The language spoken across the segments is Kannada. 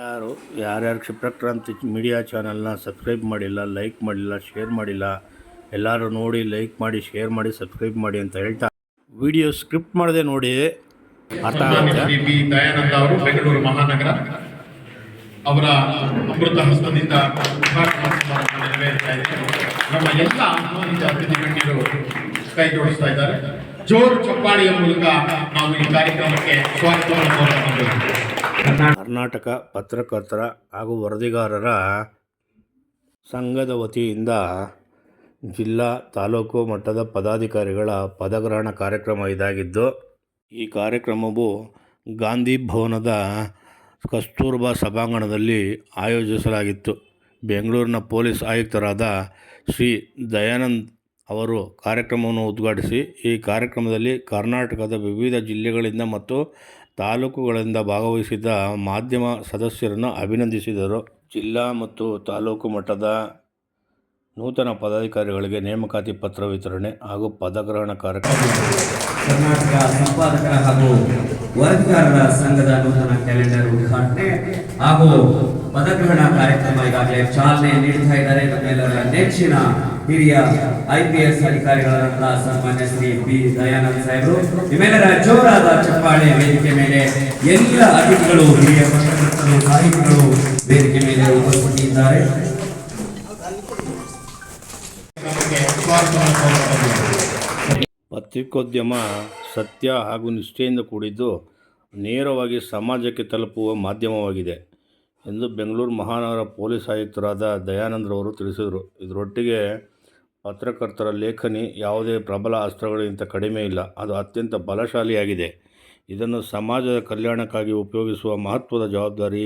ಯಾರ್ಯಾರು ಕ್ಷಿಪ್ರಕ್ರಾಂತಿ ಮೀಡಿಯಾ ಚಾನಲ್ನ ಸಬ್ಸ್ಕ್ರೈಬ್ ಮಾಡಿಲ್ಲ, ಲೈಕ್ ಮಾಡಿಲ್ಲ, ಶೇರ್ ಮಾಡಿಲ್ಲ, ಎಲ್ಲರೂ ನೋಡಿ ಲೈಕ್ ಮಾಡಿ, ಶೇರ್ ಮಾಡಿ, ಸಬ್ಸ್ಕ್ರೈಬ್ ಮಾಡಿ ಅಂತ ಹೇಳ್ತಾ ವಿಡಿಯೋ ಸ್ಕ್ರಿಪ್ಟ್ ಮಾಡದೆ ನೋಡಿ ಅರ್ಥ ಆಗುತ್ತೆ. ಬಿ ದಯಾನಂದ ಅವರು ಬೆಂಗಳೂರು ಮಹಾನಗರ ಅವರ ಅಮೃತ ಹಸ್ತದಿಂದ ನಮ್ಮ ಎಲ್ಲ ಆಹ್ವಾನಿತ ಅತಿಥಿ ಗಣ್ಯರು ಕೈ ಜೋಡಿಸ್ತಾ ಇದ್ದಾರೆ. ಜೋರು ಚಪ್ಪಾಳಿಯ ಮೂಲಕ ನಾವು ಈ ಕಾರ್ಯಕ್ರಮಕ್ಕೆ ಸ್ವಾಗತವನ್ನು ಕೋರುತ್ತೇವೆ. ಕರ್ನಾಟಕ ಪತ್ರಕರ್ತರ ಹಾಗೂ ವರದಿಗಾರರ ಸಂಘದ ವತಿಯಿಂದ ಜಿಲ್ಲಾ ತಾಲೂಕು ಮಟ್ಟದ ಪದಾಧಿಕಾರಿಗಳ ಪದಗ್ರಹಣ ಕಾರ್ಯಕ್ರಮ ಇದಾಗಿದ್ದು, ಈ ಕಾರ್ಯಕ್ರಮವು ಗಾಂಧಿ ಭವನದ ಕಸ್ತೂರ್ಬಾ ಸಭಾಂಗಣದಲ್ಲಿ ಆಯೋಜಿಸಲಾಗಿತ್ತು. ಬೆಂಗಳೂರಿನ ಪೊಲೀಸ್ ಆಯುಕ್ತರಾದ ಶ್ರೀ ದಯಾನಂದ್ ಅವರು ಕಾರ್ಯಕ್ರಮವನ್ನು ಉದ್ಘಾಟಿಸಿ, ಈ ಕಾರ್ಯಕ್ರಮದಲ್ಲಿ ಕರ್ನಾಟಕದ ವಿವಿಧ ಜಿಲ್ಲೆಗಳಿಂದ ಮತ್ತು ತಾಲೂಕುಗಳಿಂದ ಭಾಗವಹಿಸಿದ್ದ ಮಾಧ್ಯಮ ಸದಸ್ಯರನ್ನು ಅಭಿನಂದಿಸಿದರು. ಜಿಲ್ಲಾ ಮತ್ತು ತಾಲೂಕು ಮಟ್ಟದ ನೂತನ ಪದಾಧಿಕಾರಿಗಳಿಗೆ ನೇಮಕಾತಿ ಪತ್ರ ವಿತರಣೆ ಹಾಗೂ ಪದಗ್ರಹಣ ಕಾರ್ಯಕ್ರಮ. ಕರ್ನಾಟಕ ಸಂಪಾದಕರ ಹಾಗೂ ವರದಿಗಾರರ ಸಂಘದ ನೂತನ ಕ್ಯಾಲೆಂಡರ್ ಉದ್ಘಾಟನೆ ಹಾಗೂ ಪದಗ್ರಹಣ ಕಾರ್ಯಕ್ರಮ ಈಗಾಗಲೇ ಚಾಲನೆ ನೀಡ್ತಾ ಇದ್ದಾರೆ. ನಮ್ಮೆಲ್ಲರ ನೆಚ್ಚಿನ ಹಿರಿಯ IPS ಅಧಿಕಾರಿಗಳಾದ ಸನ್ಮಾನ್ಯ ಶ್ರೀ ಬಿ ದಯಾನಂದ್ ಸಾಹೇಬರು. ನಿಮ್ಮೆಲ್ಲರ ಜೋರಾದ ಚಪ್ಪಾಳೆ. ವೇದಿಕೆ ಮೇಲೆ ಎಲ್ಲ ಅತಿಥಿಗಳು, ಹಿರಿಯ ಪತ್ರಕರ್ತರು, ಸಾಹಿತಿಗಳು ವೇದಿಕೆ ಮೇಲೆ ಉಪಸ್ಥಿತಿದ್ದಾರೆ. ಪತ್ರಿಕೋದ್ಯಮ ಸತ್ಯ ಹಾಗೂ ನಿಷ್ಠೆಯಿಂದ ಕೂಡಿದ್ದು ನೇರವಾಗಿ ಸಮಾಜಕ್ಕೆ ತಲುಪುವ ಮಾಧ್ಯಮವಾಗಿದೆ ಎಂದು ಬೆಂಗಳೂರು ಮಹಾನಗರ ಪೊಲೀಸ್ ಆಯುಕ್ತರಾದ ದಯಾನಂದ್ರವರು ತಿಳಿಸಿದರು. ಇದರೊಟ್ಟಿಗೆ ಪತ್ರಕರ್ತರ ಲೇಖನಿ ಯಾವುದೇ ಪ್ರಬಲ ಅಸ್ತ್ರಗಳಿಗಿಂತ ಕಡಿಮೆ ಇಲ್ಲ, ಅದು ಅತ್ಯಂತ ಬಲಶಾಲಿಯಾಗಿದೆ. ಇದನ್ನು ಸಮಾಜದ ಕಲ್ಯಾಣಕ್ಕಾಗಿ ಉಪಯೋಗಿಸುವ ಮಹತ್ವದ ಜವಾಬ್ದಾರಿ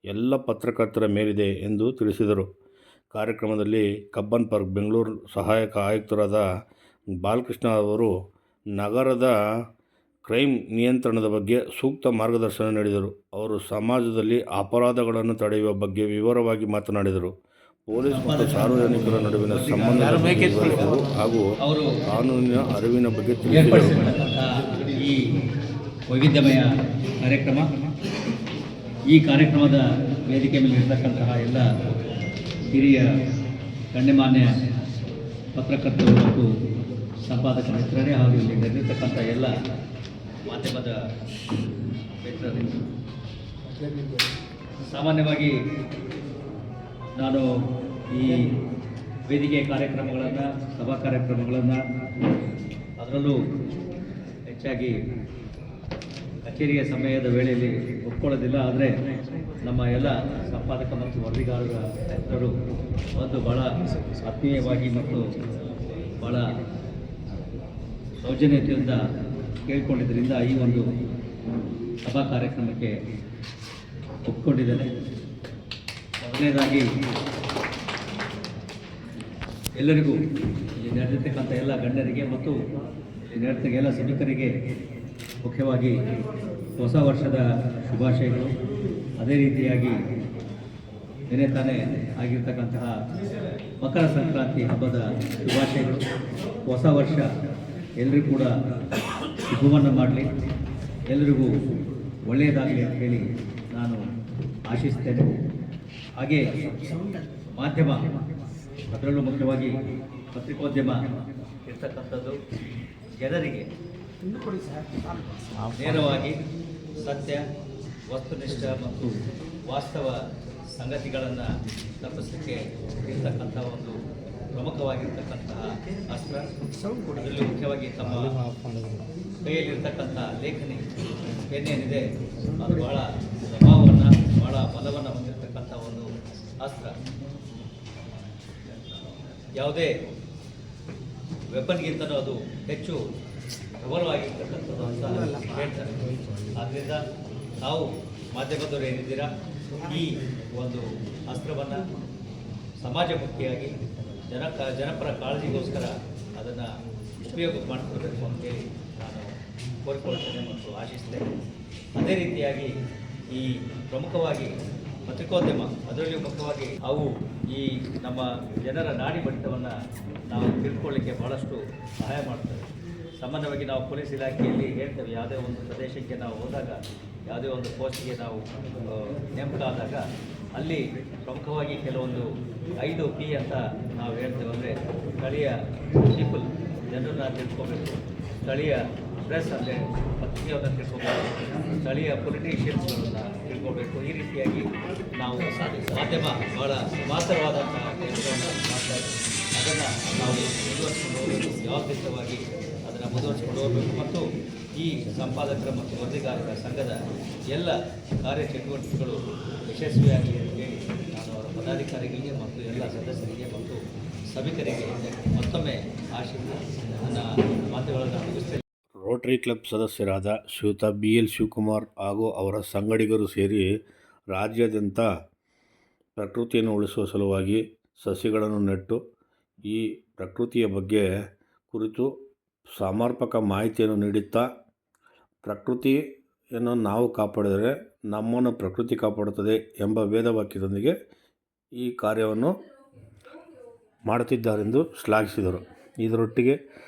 ಎಲ್ಲ ಪತ್ರಕರ್ತರ ಮೇಲಿದೆ ಎಂದು ತಿಳಿಸಿದರು. ಕಾರ್ಯಕ್ರಮದಲ್ಲಿ ಕಬ್ಬನ್ ಪಾರ್ಕ್ ಬೆಂಗಳೂರು ಸಹಾಯಕ ಆಯುಕ್ತರಾದ ಬಾಲಕೃಷ್ಣ ಅವರು ನಗರದ ಕ್ರೈಮ್ ನಿಯಂತ್ರಣದ ಬಗ್ಗೆ ಸೂಕ್ತ ಮಾರ್ಗದರ್ಶನ ನೀಡಿದರು. ಅವರು ಸಮಾಜದಲ್ಲಿ ಅಪರಾಧಗಳನ್ನು ತಡೆಯುವ ಬಗ್ಗೆ ವಿವರವಾಗಿ ಮಾತನಾಡಿದರು. ಪೊಲೀಸ್ ಮತ್ತು ಸಾರ್ವಜನಿಕರ ನಡುವಿನ ಸಂಬಂಧದ ಬಗ್ಗೆ ವಿವರಿಸಿದರು ಹಾಗೂ ಕಾನೂನಿನ ಅರಿವಿನ ಬಗ್ಗೆ ತಿಳಿಸಿದರು. ಈ ವೈವಿಧ್ಯಮಯ ಕಾರ್ಯಕ್ರಮ, ಈ ಕಾರ್ಯಕ್ರಮದ ವೇದಿಕೆ ಮೇಲೆ ಇರತಕ್ಕಂತಹ ಎಲ್ಲ ಹಿರಿಯ ಗಣ್ಯಮಾನ್ಯ ಪತ್ರಕರ್ತರು ಮತ್ತು ಸಂಪಾದಕ ಮಿತ್ರರೇ ಹಾಗೂ ಇಲ್ಲಿ ನಡೆದಿರ್ತಕ್ಕಂಥ ಎಲ್ಲ ಮಾಧ್ಯಮದ ಮಿತ್ರರೇ, ಸಾಮಾನ್ಯವಾಗಿ ನಾನು ಈ ವೇದಿಕೆ ಕಾರ್ಯಕ್ರಮಗಳನ್ನು, ಸಭಾ ಕಾರ್ಯಕ್ರಮಗಳನ್ನು, ಅದರಲ್ಲೂ ಹೆಚ್ಚಾಗಿ ಕಚೇರಿಯ ಸಮಯದ ವೇಳೆಯಲ್ಲಿ ಒಪ್ಕೊಳ್ಳೋದಿಲ್ಲ. ಆದರೆ ನಮ್ಮ ಎಲ್ಲ ಸಂಪಾದಕ ಮತ್ತು ವರದಿಗಾರರ ಮಿತ್ರರು ಒಂದು ಭಾಳ ಆತ್ಮೀಯವಾಗಿ ಮತ್ತು ಭಾಳ ಸೌಜನ್ಯತೆಯಿಂದ ಕೇಳಿಕೊಂಡಿದ್ದರಿಂದ ಈ ಒಂದು ಸಭಾ ಕಾರ್ಯಕ್ರಮಕ್ಕೆ ಒಪ್ಪಿಕೊಂಡಿದ್ದೇನೆ. ಮೊದಲನೇದಾಗಿ ಎಲ್ಲರಿಗೂ ಇಲ್ಲಿ ನಡೆದಿರ್ತಕ್ಕಂಥ ಎಲ್ಲ ಗಣ್ಯರಿಗೆ ಮತ್ತು ಇಲ್ಲಿ ನಡೆದ ಎಲ್ಲ ಸಭಿಕರಿಗೆ ಮುಖ್ಯವಾಗಿ ಹೊಸ ವರ್ಷದ ಶುಭಾಶಯಗಳು. ಅದೇ ರೀತಿಯಾಗಿ ನಿನ್ನೆ ತಾನೇ ಆಗಿರ್ತಕ್ಕಂತಹ ಮಕರ ಸಂಕ್ರಾಂತಿ ಹಬ್ಬದ ಶುಭಾಶಯಗಳು. ಹೊಸ ವರ್ಷ ಎಲ್ಲರಿಗೂ ಕೂಡ ಶುಭವನ್ನು ಮಾಡಲಿ, ಎಲ್ಲರಿಗೂ ಒಳ್ಳೆಯದಾಗಲಿ ಅಂತ ಹೇಳಿ ನಾನು ಆಶಿಸ್ತೇನೆ. ಹಾಗೆ ಮಾಧ್ಯಮ, ಅದರಲ್ಲೂ ಮುಖ್ಯವಾಗಿ ಪತ್ರಿಕೋದ್ಯಮ ಇರ್ತಕ್ಕಂಥದ್ದು ಜನರಿಗೆ ನೇರವಾಗಿ ಸತ್ಯ, ವಸ್ತುನಿಷ್ಠ ಮತ್ತು ವಾಸ್ತವ ಸಂಗತಿಗಳನ್ನು ತಪ್ಪಿಸಲಿಕ್ಕೆ ಇರ್ತಕ್ಕಂಥ ಒಂದು ಪ್ರಮುಖವಾಗಿರ್ತಕ್ಕಂತಹ ಅಸ್ತ್ರ. ಅದರಲ್ಲಿ ಮುಖ್ಯವಾಗಿ ತಮ್ಮ ಕೈಯಲ್ಲಿರ್ತಕ್ಕಂಥ ಲೇಖನಿ ಏನೇನಿದೆ ಅದು ಭಾಳ ಪ್ರಭಾವವನ್ನು, ಭಾಳ ಬಲವನ್ನು ಹೊಂದಿರತಕ್ಕಂಥ ಒಂದು ಅಸ್ತ್ರ. ಯಾವುದೇ ವೆಪನ್ಗಿಂತಲೂ ಅದು ಹೆಚ್ಚು ಪ್ರಬಲವಾಗಿರ್ತಕ್ಕಂಥದ್ದು ಅಂತ ಹೇಳ್ತಾರೆ. ಆದ್ದರಿಂದ ನಾವು ಮಾಧ್ಯಮದವರು ಏನಿದ್ದೀರಾ, ಈ ಒಂದು ಅಸ್ತ್ರವನ್ನು ಸಮಾಜಮುಖಿಯಾಗಿ ಜನಪರ ಕಾಳಜಿಗೋಸ್ಕರ ಅದನ್ನು ಉಪಯೋಗ ಮಾಡಿಕೊಳ್ಬೇಕು ಅಂತೇಳಿ ನಾನು ಕೋರಿಕೊಳ್ತೇನೆ ಮತ್ತು ಆಶಿಸ್ತೇನೆ. ಅದೇ ರೀತಿಯಾಗಿ ಈ ಪ್ರಮುಖವಾಗಿ ಪತ್ರಿಕೋದ್ಯಮ, ಅದರಲ್ಲಿಯೂ ಮುಖ್ಯವಾಗಿ ಅವು ಈ ನಮ್ಮ ಜನರ ನಾಡಿ ಬಡಿತವನ್ನು ನಾವು ತಿಳ್ಕೊಳ್ಳಿಕ್ಕೆ ಭಾಳಷ್ಟು ಸಹಾಯ ಮಾಡ್ತವೆ. ಸಾಮಾನ್ಯವಾಗಿ ನಾವು ಪೊಲೀಸ್ ಇಲಾಖೆಯಲ್ಲಿ ಹೇಳ್ತೇವೆ, ಯಾವುದೇ ಒಂದು ಪ್ರದೇಶಕ್ಕೆ ನಾವು ಹೋದಾಗ ಯಾವುದೇ ಒಂದು ಪೋಸ್ಟ್ಗೆ ನಾವು ನೇಮಕ ಆದಾಗ ಅಲ್ಲಿ ಪ್ರಮುಖವಾಗಿ ಕೆಲವೊಂದು 5P ಅಂತ ನಾವು ಹೇಳ್ತೇವೆ. ಅಂದರೆ ಸ್ಥಳೀಯ ಪೀಪಲ್, ಜನರನ್ನ ತಿಳ್ಕೊಬೇಕು, ಸ್ಥಳೀಯ ಪ್ರೆಸ್ ಅಂದರೆ ಪತ್ರಿಕೆಯನ್ನು ತಿಳ್ಕೊಬೇಕು, ಸ್ಥಳೀಯ ಪೊಲಿಟಿಷಿಯನ್ಸ್ಗಳನ್ನ ತಿಳ್ಕೊಬೇಕು. ಈ ರೀತಿಯಾಗಿ ನಾವು ಮಾಧ್ಯಮ ಬಹಳ ಮಹತ್ತರವಾದಂತಹ ಕೆಲಸವನ್ನು ಮಾಡ್ತಾ ಇದ್ದೀವಿ. ಅದನ್ನು ನಾವು ಮುಂದುವರಿಸ್ಕೊಂಡು ಹೋಗಬೇಕು, ವ್ಯವಸ್ಥಿತವಾಗಿ ಅದನ್ನು ಮುಂದುವರಿಸ್ಕೊಂಡು ಹೋಗಬೇಕು. ಮತ್ತು ಈ ಸಂಪಾದಕರ ಮತ್ತು ವರದಿಗಾರರ ಸಂಘದ ಎಲ್ಲ ಕಾರ್ಯಚಟುವಟಿಕೆಗಳು ಯಶಸ್ವಿಯಾಗಿ ಅಂತ ಹೇಳಿ ನಾನು ಅವರ ಪದಾಧಿಕಾರಿಗಳಿಗೆ ಮತ್ತು ಎಲ್ಲ ಸದಸ್ಯರಿಗೆ ಮತ್ತು ಸಭಿಕರಿಗೆ ಮತ್ತೊಮ್ಮೆ ಆಶಿಸಿ ನನ್ನ ಮಾತುಗಳನ್ನು ಮುಗಿಸ್ತೇನೆ. ರೋಟರಿ ಕ್ಲಬ್ ಸದಸ್ಯರಾದ ಶ್ರೀಯುತ BL ಶಿವಕುಮಾರ್ ಹಾಗೂ ಅವರ ಸಂಗಡಿಗರು ಸೇರಿ ರಾಜ್ಯಾದ್ಯಂತ ಪ್ರಕೃತಿಯನ್ನು ಉಳಿಸುವ ಸಲುವಾಗಿ ಸಸಿಗಳನ್ನು ನೆಟ್ಟು ಈ ಪ್ರಕೃತಿಯ ಬಗ್ಗೆ ಕುರಿತು ಸಮರ್ಪಕ ಮಾಹಿತಿಯನ್ನು ನೀಡುತ್ತಾ ಪ್ರಕೃತಿಯನ್ನು ನಾವು ಕಾಪಾಡಿದರೆ ನಮ್ಮನ್ನು ಪ್ರಕೃತಿ ಕಾಪಾಡುತ್ತದೆ ಎಂಬ ವೇದವಾಕ್ಯದೊಂದಿಗೆ ಈ ಕಾರ್ಯವನ್ನು ಮಾಡುತ್ತಿದ್ದಾರೆಂದು ಶ್ಲಾಘಿಸಿದರು. ಇದರೊಟ್ಟಿಗೆ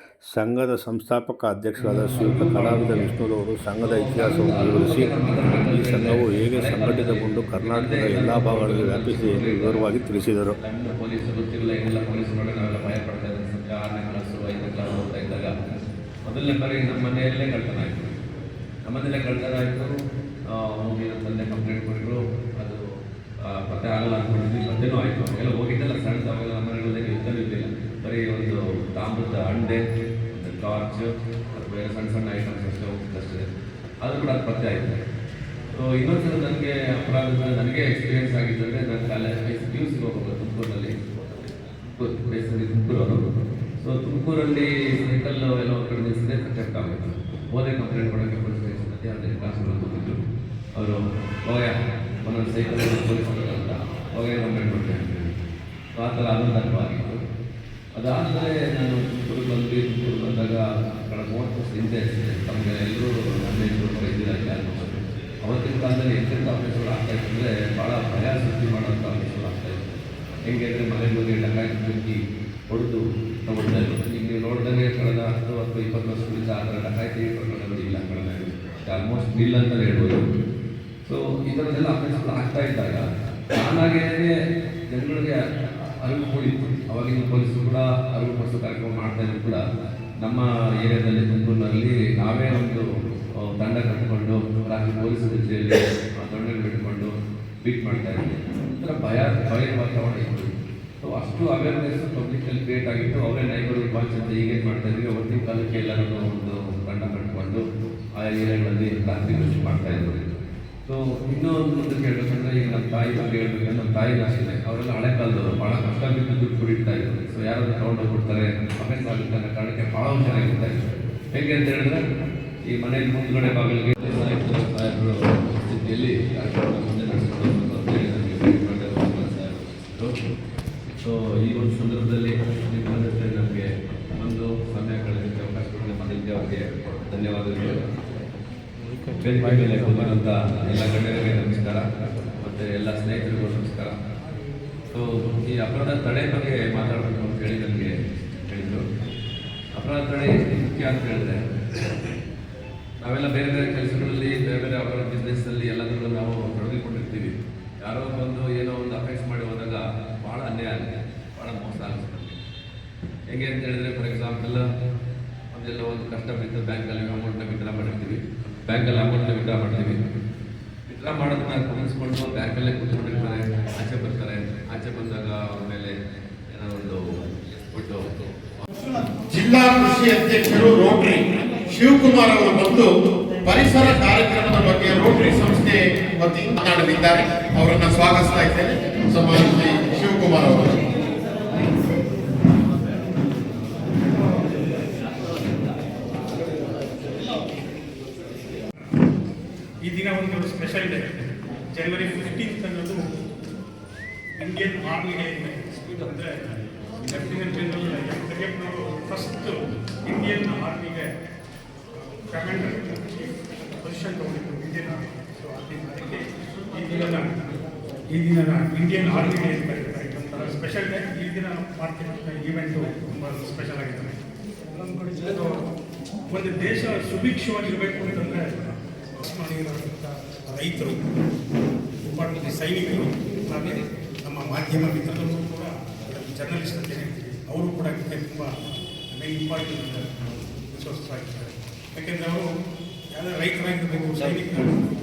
ಸಂಘದ ಸಂಸ್ಥಾಪಕ ಅಧ್ಯಕ್ಷರಾದ ಶ್ರೀಯುತ ಕಲಾವಿದ ವಿಷ್ಣುರವರು ಸಂಘದ ಇತಿಹಾಸವನ್ನು ವಿವರಿಸಿ ಈ ಸಂಘವು ಹೇಗೆ ಸಂಘಟಿತಗೊಂಡು ಕರ್ನಾಟಕದ ಎಲ್ಲ ಭಾಗಗಳಿಗೆ ವ್ಯಾಪಿಸಿದೆ ಎಂದು ವಿವರವಾಗಿ ತಿಳಿಸಿದರು. ಪೊಲೀಸ್ ಗೊತ್ತಿಲ್ಲ, ಏನೆಲ್ಲ ಪೊಲೀಸ್ ನೋಡಿ ನಾವೆಲ್ಲ ಭಯ ಪಡ್ತಾ ಇದ್ದೀವಿ. ಸತ್ಯ 6ನೇ ಕ್ಲಾಸು 5ನೇ ಕ್ಲಾಸ್ ಓದ್ತಾ ಇದ್ದಾಗ ಮೊದಲನೇ ಬಾರಿ ನಮ್ಮ ಮನೆಯಲ್ಲೇ ಕಳ್ತನ ಆಯಿತು. ನಮ್ಮನೆಯಲ್ಲೇ ಕಳ್ತನ ಆಯಿತು. ಹೋಗಿ ನಮ್ಮ ತಂದೆ ಕಂಪ್ಲೇಂಟ್ ಕೊಟ್ಟರು. ಅದು ಪತ್ತೆ ಆಗಲ್ಲ ಅಂದ್ಕೊಂಡಿದ್ವಿ. ಪತ್ತೆನೂ ಆಯಿತು. ಎಲ್ಲ ಹೋಗಿದ್ದೆಲ್ಲ ಸಣ್ಣ ಅವೆಲ್ಲ ನಮ್ಮ ಮನೆಗಳಲ್ಲಿ ಯುದ್ಧನೂ ಇದ್ದಿಲ್ಲ. ಬರೀ ಒಂದು ತಾಮ್ರದ ಅಂಡೆ, ಒಂದು ಟಾರ್ಚ್, ಅದು ಬೇರೆ ಸಣ್ಣ ಸಣ್ಣ ಐಟಮ್ಸ್ ಅಷ್ಟೇ ಹೋಗ್ತಷ್ಟೇ. ಅದು ಕೂಡ ಅದು ಪತ್ತೆ ಆಯಿತು. ಸೊ ಇನ್ನೊಂದ್ಸಲ ನನಗೆ ಅಪರಾಧ ನನಗೆ ಎಕ್ಸ್ಪೀರಿಯೆನ್ಸ್ ಆಗಿದ್ದಂದರೆ ನಾನು PUCಗೆ ಹೋಗೋದು ತುಮಕೂರಲ್ಲಿ, ತುಮಕೂರು ಅವರು. ಸೊ ತುಮಕೂರಲ್ಲಿ ಸೈಕಲ್ ಎಲ್ಲ ಒಂದು ಕಡೆ ನಿಲ್ಲಿಸಿದೆ, ಚೆಕ್ ಆಗೋದು. ಹೋದೆ ಕಂಪ್ಲೇಂಟ್ ಕೊಡೋಕ್ಕೆ ಪೊಲೀಸ್ ಸ್ಟೇಷನ್ ಮತ್ತೆ ಅದೇ ಕ್ಲಾಸ್ಗಳು ಕೂತಿದ್ರು. ಅವರು ಹೋಗ ಒಂದೊಂದು ಸೈಕಲ್ ಪೊಲೀಸ್ ಅಂತ ಹೋಗಿ ಕಂಪ್ಲೇಂಟ್ ಕೊಡ್ತೇನೆ ಅಂತ ಹೇಳಿ. ಸೊ ಆ ಥರ ಅದೊಂದು ಅನುಭವ ಆಗಿತ್ತು. ಅದಾದಮೇಲೆ ನಾನು ತುಮಕೂರು ಬಂದಾಗ ಕಳೆದ 30 ವರ್ಷ ಹಿಂದೆ ತಮಗೆ ಎಲ್ಲರೂ 15 ವರ್ಷ ಇದ್ದಿಲ್ಲ. ಅವತ್ತಿನ ಕಾಲದಲ್ಲಿ ಎಂತೆಂಥ ಆಫೀಸ್ಗಳು ಆಗ್ತಾಯಿತ್ತು ಅಂದರೆ ಭಾಳ ಭಯ ಸೃಷ್ಟಿ ಮಾಡೋಂಥ ಆಫೀಸ್ಗಳು ಆಗ್ತಾಯಿತ್ತು. ಹೆಂಗೆ ಅಂದರೆ ಮನೆಗೆ ಹೋಗಿ ಡಕಾಯಿತಿ ಬೆಂಕಿ ಹೊಡೆದು ತಗೊಳ್ತಾ ಇದ್ರು. ಈಗ ನೀವು ನೋಡಿದಂಗೆ ಕಳೆದ 10 ಅಥವಾ 20 ವರ್ಷಗಳಿಂದ ಆ ಥರ ಡಕಾಯಿತಿ ಪ್ರಕರಣಗಳು ಇಲ್ಲ. ಕಳೆದ ಆಲ್ಮೋಸ್ಟ್ ನಿಲ್ಲ ಅಂತಲೇ ಹೇಳ್ಬೋದು. ಸೊ ಈ ಥರದ್ದೆಲ್ಲ ಆಫೀಸ್ಗಳು ಆಗ್ತಾ ಇದ್ದಾಗ ತಾನಾಗೇ ಜನಗಳಿಗೆ ಅರಿವು ಮೂಡಿತ್ತು. ಅವಾಗಿನ ಪೊಲೀಸರು ಕೂಡ ಅರಿವು ಪಡಿಸೋ ಕಾರ್ಯಕ್ರಮ ಮಾಡ್ತಾಯಿದ್ರು. ಕೂಡ ನಮ್ಮ ಏರಿಯಾದಲ್ಲಿ ತುಮಕೂರಿನಲ್ಲಿ ನಾವೇ ಒಂದು ತಂಡ ಕಟ್ಟಿಕೊಂಡು ರಾತ್ರಿ ಪೊಲೀಸ್ ಜೊತೆಯಲ್ಲಿ ದಂಡಗಳು ಬಿಟ್ಕೊಂಡು ಬೀಟ್ ಮಾಡ್ತಾ ಇದ್ವಿ. ಒಂಥರ ಭಯದ ವಾತಾವರಣ ಇತ್ತು. ಸೊ ಅಷ್ಟು ಅವೇರ್ನೆಸ್ ಪಬ್ಲಿಕ್ಕಲ್ಲಿ ಕ್ರಿಯೇಟ್ ಆಗಿತ್ತು. ಅವರೇ ನೈಬರ್ ವಾಚ್ ಅಂತ ಈಗೇನು ಮಾಡ್ತಾ ಇದ್ವಿ, ಅವತ್ತಿನ ಕಾಲಕ್ಕೆ ಎಲ್ಲರೂ ಒಂದು ತಂಡ ಕಟ್ಕೊಂಡು ಆ ಏರಿಯಾಗಳಲ್ಲಿ ರಾತ್ರಿ ಕೃಷಿ ಮಾಡ್ತಾಯಿದ್ರು. ಸೊ ಇನ್ನೊಂದು ಕೇಳಬೇಕಂದ್ರೆ ಈಗ ನಮ್ಮ ತಾಯಿ ಬಗ್ಗೆ ಹೇಳ್ಬೇಕಂದ್ರೆ ನಮ್ಮ ತಾಯಿನ ಅಷ್ಟೇ ಅವರೆಲ್ಲ ಹಳೆ ಕಾಲದವರು ಭಾಳ ಕಷ್ಟ ಬಿದ್ದು ದುಡ್ಡು ಕುಡಿತಾ ಇದ್ರು. ಸೊ ಯಾರಾದ್ರೂ ತಗೊಂಡೋಗಿ ಕೊಡ್ತಾರೆ, ಅಫೆನ್ಸ್ ಆಗುತ್ತೆ ಅನ್ನೋ ಕಾರಣಕ್ಕೆ ಭಾಳ ಹುಷಾರಾಗಿರ್ತಾ ಇದ್ರು. ಹೇಗೆ ಅಂತ ಹೇಳಿದ್ರೆ ಈ ಮನೆಯಲ್ಲಿ ಮುಂದ್ಗಡೆ ಬಾಗಿಲಿಗೆ ಸಾಹೇಬರು ಸ್ಥಿತಿಯಲ್ಲಿ ಮುಂದೆ ನಡೆಸಿಕೊಂಡು ಸೊ ಈ ಒಂದು ಸಂದರ್ಭದಲ್ಲಿ ನಿಮ್ಮ ಜೊತೆ ನಮಗೆ ಒಂದು ಸಮಯ ಕಳೆದಕ್ಕೆ ಅವಕಾಶ ಮಾಡಿದ್ದೆ ಅವರಿಗೆ ಧನ್ಯವಾದಗಳು. ವೇದಿಕೆ ಮೇಲೆ ಬಂದಿರುವಂಥ ಎಲ್ಲ ಗಣ್ಯರಿಗೆ ನಮಸ್ಕಾರ ಮತ್ತು ಎಲ್ಲ ಸ್ನೇಹಿತರಿಗೂ ನಮಸ್ಕಾರ. ಸೊ ಈ ಅಪರಾಧ ತಡೆ ಬಗ್ಗೆ ಮಾತಾಡಬೇಕು ಅಂತ ಹೇಳಿ ನನಗೆ ಹೇಳಿದರು. ಅಪರಾಧ ತಡೆ ಮುಖ್ಯ ಅಂತ ಹೇಳಿದ್ರೆ ನಾವೆಲ್ಲ ಬೇರೆ ಬೇರೆ ಕೆಲಸಗಳಲ್ಲಿ ಬೇರೆ ಬೇರೆ ಅಪರಾಧ ಬಿಸ್ನೆಸ್ಸಲ್ಲಿ ಎಲ್ಲದರಲ್ಲೂ ನಾವು ತೊಡಗಿಕೊಂಡಿರ್ತೀವಿ. ಯಾರೋ ಬಂದು ಏನೋ ಒಂದು ಅಫೆನ್ಸ್ ಮಾಡಿ ಹೋದಾಗ ಭಾಳ ಅನ್ಯಾಯ ಆಗುತ್ತೆ, ಭಾಳ ಮೋಸ ಆಗುತ್ತೆ. ಹೇಗೆ ಅಂತ ಹೇಳಿದ್ರೆ ಫಾರ್ ಎಕ್ಸಾಂಪಲ್ ಒಂದೆಲ್ಲ ಒಂದು ಕಷ್ಟ ಬಿದ್ದು ಬ್ಯಾಂಕಲ್ಲಿ ಅಮೌಂಟ್ನ ವಿಡ್ರಾ ಮಾಡಿರ್ತೀವಿ. ಬ್ಯಾಂಕಲ್ಲಿ ಅಮೌಂಟ್ನ ವಿಡ್ರಾ ಮಾಡ್ತೀವಿ. ವಿಡ್ರಾ ಮಾಡೋದನ್ನ ಗಮನಿಸ್ಕೊಂಡು ಬ್ಯಾಂಕಲ್ಲೇ ಕೂತ್ಕೊಂಡಿರ್ತಾರೆ, ಆಚೆ ಬರ್ತಾರೆ. ಆಚೆ ಬಂದಾಗ ಅವ್ರ ಮೇಲೆ ಏನೋ ಒಂದು ಬಿಟ್ಟು ಜಿಲ್ಲಾ ಕೃಷಿ ಅಧ್ಯಕ್ಷರು ರೋಟರಿ ಶಿವಕುಮಾರ್ ಅವರು ಬಂದು ಪರಿಸರ ಕಾರ್ಯಕ್ರಮದ ಬಗ್ಗೆ ರೋಟರಿ ಸಂಸ್ಥೆ ವತಿಯಿಂದ ಮಾತನಾಡಲಿದ್ದಾರೆ. ಅವರನ್ನು ಸ್ವಾಗತಿಸ್ತಾ ಇದ್ದೇನೆ. ಸಮಾಜಿ ಶಿವಕುಮಾರ್ ಅವರು. ಈ ದಿನ ಒಂದು ಸ್ಪೆಷಲ್ ಡೇ. ಜನವರಿ 15 ಅನ್ನೋದು ಇಂಡಿಯನ್ ಆರ್ಮಿ ಡೇ ಅಂದರೆ ಲೆಫ್ಟಿನೆಂಟ್ ಜನರಲ್ ಫಸ್ಟ್ ಇಂಡಿಯನ್ ಆರ್ಮಿಗೆ ಕಮಾಂಡರ್ ಪೊಸಿಷನ್ ತಗೊಂಡಿದ್ದು ಇಂಡಿಯನ್ ಆರ್ಮಿ. ಸೊ ಅದಕ್ಕೆ ಈ ದಿನದ ಇಂಡಿಯನ್ ಆರ್ಮಿ ಡೇ ಅಂತ ಕರೀತಾರೆ. ಒಂಥರ ಸ್ಪೆಷಲ್ ಡೇ. ಈ ದಿನ ಮಾಡ್ತಿರೋ ಈವೆಂಟು ತುಂಬ ಸ್ಪೆಷಲ್ ಆಗಿದ್ದಾರೆ. ಒಂದು ದೇಶ ಸುಭಿಕ್ಷವಾಗಿರಬೇಕು ಅಂತಂದರೆ ಮಾಡಿರೋಂಥ ರೈತರು, ಇಂಪಾರ್ಟೆಂಟ್ಲಿ ಸೈನಿಕರು, ಹಾಗೆ ನಮ್ಮ ಮಾಧ್ಯಮ ಮಿತ್ರರು ಕೂಡ ಜರ್ನಲಿಸ್ಟ್ ಅಂತ ಹೇಳ್ತೀವಿ, ಅವರು ಕೂಡ ಇದಕ್ಕೆ ತುಂಬ ಮೇನ್ ಇಂಪಾರ್ಟೆಂಟ್ ರಿಸೋರ್ಸಸ್ ಆಗಿದ್ದಾರೆ. ಯಾಕೆಂದರೆ ಅವರು ಯಾವುದೇ ರೈತರಾಗಿರ್ಬೇಕು, ಸೈನಿಕರಾಗಿರ್ಬೇಕು,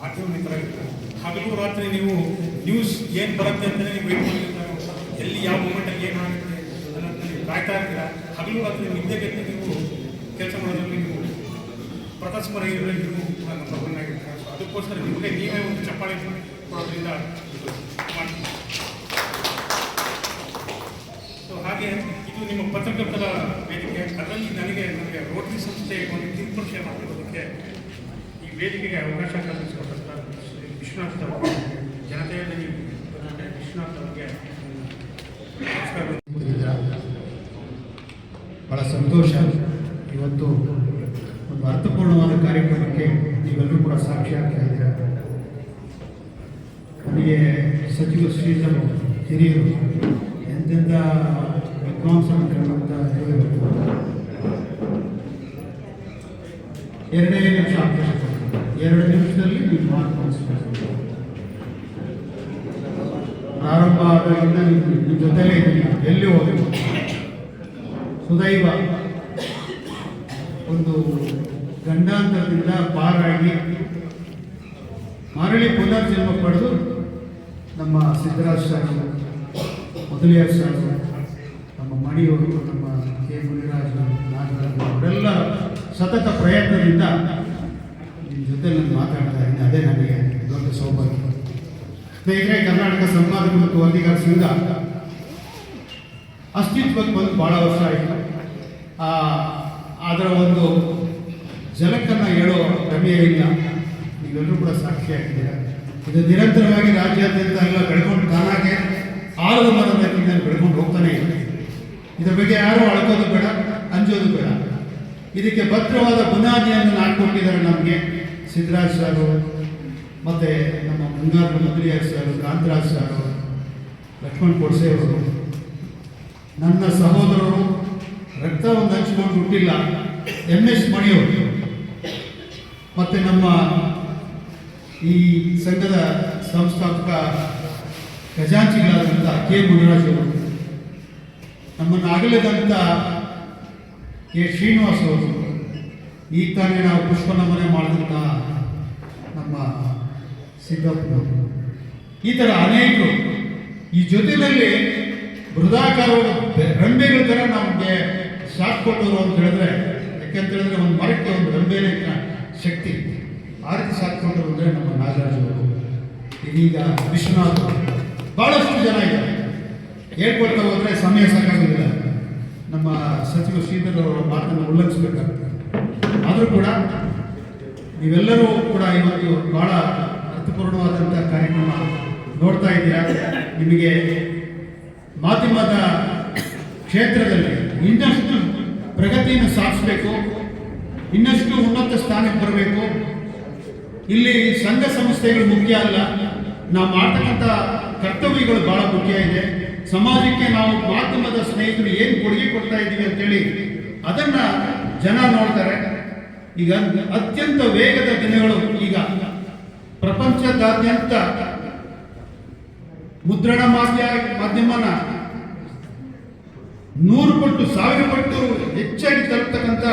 ಮಾಧ್ಯಮ ಮಿತ್ರರಾಗಿರ್ತಾರೆ. ಹಗಲು ರಾತ್ರಿ ನೀವು ನ್ಯೂಸ್ ಏನು ಬರುತ್ತೆ ಅಂತಲೇ ನೀವು ವೆಯ್ಟ್ ಮಾಡಿರ್ತಾರೆ. ಎಲ್ಲಿ ಯಾವ ಮೂಮೆಂಟಲ್ಲಿ ಏನು ಆಗುತ್ತೆ ಅನ್ನೋದನ್ನ ನೀವು ಕಾಯ್ತಾ ಇರ್ತೀರ. ಹಗಲು ರಾತ್ರಿ ನಿದ್ದೆಗೆದ್ದು ನೀವು ಕೆಲಸ ಮಾಡೋದ್ರಲ್ಲಿ ನೀವು ಪ್ರತಾಸ್ಮರ ಇರೋದ್ರಲ್ಲಿ ನೀವು ಕೂಡ ನಂಬರ್ ಒನ್ ಆಗಿರ್ತಾರೆ. ಸೊ ಅದಕ್ಕೋಸ್ಕರ ನಿಮಗೆ ನೀವೇ ಒಂದು ಚಪ್ಪಾಳೆ ಕೊಡೋದ್ರಿಂದ ಮಾಡ್ತೀವಿ. ಸೊ ಹಾಗೆ ಇದು ನಿಮ್ಮ ಪತ್ರಕರ್ತರ ವೇದಿಕೆ. ಅದರಲ್ಲಿ ನನಗೆ ರೋಟರಿ ಸಂಸ್ಥೆ ಒಂದು ಕಿರುಪರಿಚಯ ಮಾಡಿರೋದಕ್ಕೆ ಈ ವೇದಿಕೆಗೆ ಅವಕಾಶ ಕಲ್ಪಿಸಿಕೊಟ್ಟಂಥ ವಿಶ್ವನಾಥ್ ಅವರು, ಜನತೆಯಲ್ಲಿ ವಿಶ್ವನಾಥ್ ಅವರಿಗೆ ನಮಸ್ಕಾರ. ಭಾಳ ಸಂತೋಷ. ಇವತ್ತು ಒಂದು ಅರ್ಥಪೂರ್ಣವಾದ ಕಾರ್ಯಕ್ರಮಕ್ಕೆ ನೀವೆಲ್ಲರೂ ಕೂಡ ಸಾಕ್ಷಿಯಾಗ್ತಾ ಇದ್ದೀರಾ. ನನಗೆ ಸಚಿವ ಶ್ರೀಧರ್ ಹಿರಿಯರು ಎಂತೆಂಥ ವಿದ್ವಾಂಸರಂತ ಹೇಳಿದರು. 2 ನಿಮಿಷ ಅವಕಾಶ ಕೊಡ್ತೀನಿ. 2 ನಿಮಿಷದಲ್ಲಿ ನೀವು ಮಾತನಾಡಿಸ್ಬೇಕು. ಪ್ರಾರಂಭ ಆದಾಗಿಂದ ನಿಮ್ಮ ಜೊತೆಲೇ ಇದ್ದೀನಿ, ಎಲ್ಲಿ ಹೋಗಬೇಕು. ಸುದೈವ ಒಂದು ಗಂಡಾಂತರದಿಂದ ಪಾರಾಗಿ ಮರಳಿ ಪುನರ್ಜನ್ಮ ಪಡೆದು ನಮ್ಮ ಸಿದ್ದರಾಜ ಸಾರು, ಮೊದಲಿಯಾರ್ ಸಾರು, ನಮ್ಮ ಮಣಿಯವರು, ನಮ್ಮ ಕೆ ಮುನಿರಾಜ್, ನಾಗರಾಜ್ ಅವರೆಲ್ಲ ಸತತ ಪ್ರಯತ್ನದಿಂದ ನಿಮ್ಮ ಜೊತೆ ನಾನು ಮಾತಾಡ್ತಾ ಇದ್ದೀನಿ. ಅದೇ ನನಗೆ ದೊಡ್ಡ ಸೌಭಾಗ್ಯ. ಸ್ನೇಹಿತರೆ, ಕರ್ನಾಟಕ ಸಂಪಾದಕ ಮತ್ತು ವರದಿಗಾರ ಸಂಘ ಅಸ್ತಿತ್ವಕ್ಕೆ ಬಂದು ಭಾಳ ವರ್ಷ ಆಯಿತು. ಅದರ ಒಂದು ಜಲಕ್ಕನ್ನು ಹೇಳೋ ಪ್ರಮೇಯ ಇಲ್ಲ. ನೀವೆಲ್ಲರೂ ಕೂಡ ಸಾಕ್ಷಿಯಾಗಿದ್ದೀರ. ಇದು ನಿರಂತರವಾಗಿ ರಾಜ್ಯಾದ್ಯಂತ ಎಲ್ಲ ಬೆಳ್ಕೊಂಡು ತಾನಾಗೆ ಆಲದ ಮರದ ಬೆಳ್ಕೊಂಡು ಹೋಗ್ತಾನೆ ಇದೆ. ಇದರ ಬಗ್ಗೆ ಯಾರೂ ಅಳ್ಕೋದು ಬೇಡ, ಅಂಜೋದು ಬೇಡ. ಇದಕ್ಕೆ ಭದ್ರವಾದ ಬುನಾದಿಯನ್ನು ನಾಟ್ಕೊಟ್ಟಿದ್ದಾರೆ ನಮಗೆ ಸಿದ್ದರಾಜ್ ಸಾರು, ಮತ್ತು ನಮ್ಮ ಮುಂಗಾರು ಮೊದಲಿಯಾರ್ ಸಾರು, ಕಾಂತರಾಜ್ ಸಾರು, ಲಕ್ಷ್ಮಣ್ ಕೊಡ್ಸೆ ಅವರು, ನನ್ನ ಸಹೋದರರು, ರಕ್ತವನ್ನು ಹಂಚಿಕೊಂಡು ಹುಟ್ಟಿಲ್ಲ MS ಮಣಿಯವರು, ಮತ್ತು ನಮ್ಮ ಈ ಸಂಘದ ಸಂಸ್ಥಾಪಕ ಖಜಾಂಚಿಗಳಾದಂಥ ಕೆ ಮುನಿರಾಜ್ ಅವರು, ನಮ್ಮನ್ನು ಅಗಲಿದಂಥ ಕೆ ಶ್ರೀನಿವಾಸ್ ಅವರು, ಈಗ ತಾನೇ ನಾವು ಪುಷ್ಪ ನಮನೆ ಮಾಡಿದಂಥ ನಮ್ಮ ಸಿದ್ದಪ್ಪನವರು, ಈ ಥರ ಅನೇಕರು ಈ ಜೊತೆಯಲ್ಲಿ ಬೃಹದಾಕಾರವಾದ ರಂಬೆಗಳ ಥರ ನಮಗೆ ಸಾಥ್ ಕೊಟ್ಟರು ಅಂತ ಹೇಳಿದ್ರೆ, ಯಾಕೆಂತ ಹೇಳಿದ್ರೆ ಒಂದು ಮರಕ್ಕೆ ಒಂದು ರಂಬೆನೇ ಶಕ್ತಿ. ಆ ರೀತಿ ಸಾಥ್ ಕೊಟ್ಟರು ಅಂದರೆ ನಮ್ಮ ನಾಗರಾಜ್ ಅವರು, ಇದೀಗ ವಿಶ್ವನಾಥ್, ಭಾಳಷ್ಟು ಜನ ಇದ್ದಾರೆ. ಹೇಳ್ಕೊಡ್ತಾ ಹೋದರೆ ಸಮಯ ಸಾಕಾಗೋದಿಲ್ಲ. ನಮ್ಮ ಸಚಿವ ಶ್ರೀಧರ್ ಅವರ ಮಾತನ್ನು ಉಲ್ಲಂಘಿಸಬೇಕಾಗ್ತದೆ. ಆದರೂ ಕೂಡ ನೀವೆಲ್ಲರೂ ಕೂಡ ಇವತ್ತು ಭಾಳ ಅರ್ಥಪೂರ್ಣವಾದಂಥ ಕಾರ್ಯಕ್ರಮ ನೋಡ್ತಾ ಇದ್ದೀರಾ. ನಿಮಗೆ ಮಾಧ್ಯಮದ ಕ್ಷೇತ್ರದಲ್ಲಿ ಇನ್ನಷ್ಟು ಪ್ರಗತಿಯನ್ನು ಸಾಧಿಸಬೇಕು, ಇನ್ನಷ್ಟು ಉನ್ನತ ಸ್ಥಾನಕ್ಕೆ ಬರಬೇಕು. ಇಲ್ಲಿ ಸಂಘ ಸಂಸ್ಥೆಗಳು ಮುಖ್ಯ ಅಲ್ಲ, ನಾವು ಮಾಡ್ತಕ್ಕಂಥ ಕರ್ತವ್ಯಗಳು ಭಾಳ ಮುಖ್ಯ ಇದೆ. ಸಮಾಜಕ್ಕೆ ನಾವು ಮಾಧ್ಯಮದ ಸ್ನೇಹಿತರು ಏನು ಕೊಡುಗೆ ಕೊಡ್ತಾ ಇದ್ದೀವಿ ಅಂತೇಳಿ ಅದನ್ನು ಜನ ನೋಡ್ತಾರೆ. ಈಗ ಅತ್ಯಂತ ವೇಗದ ದಿನಗಳು. ಈಗ ಪ್ರಪಂಚದಾದ್ಯಂತ ಮುದ್ರಣ ಮಾಧ್ಯಮನ 100 ಪಟ್ಟು 1000 ಪಟ್ಟು ಹೆಚ್ಚಾಗಿ ತಲುಪತಕ್ಕಂಥ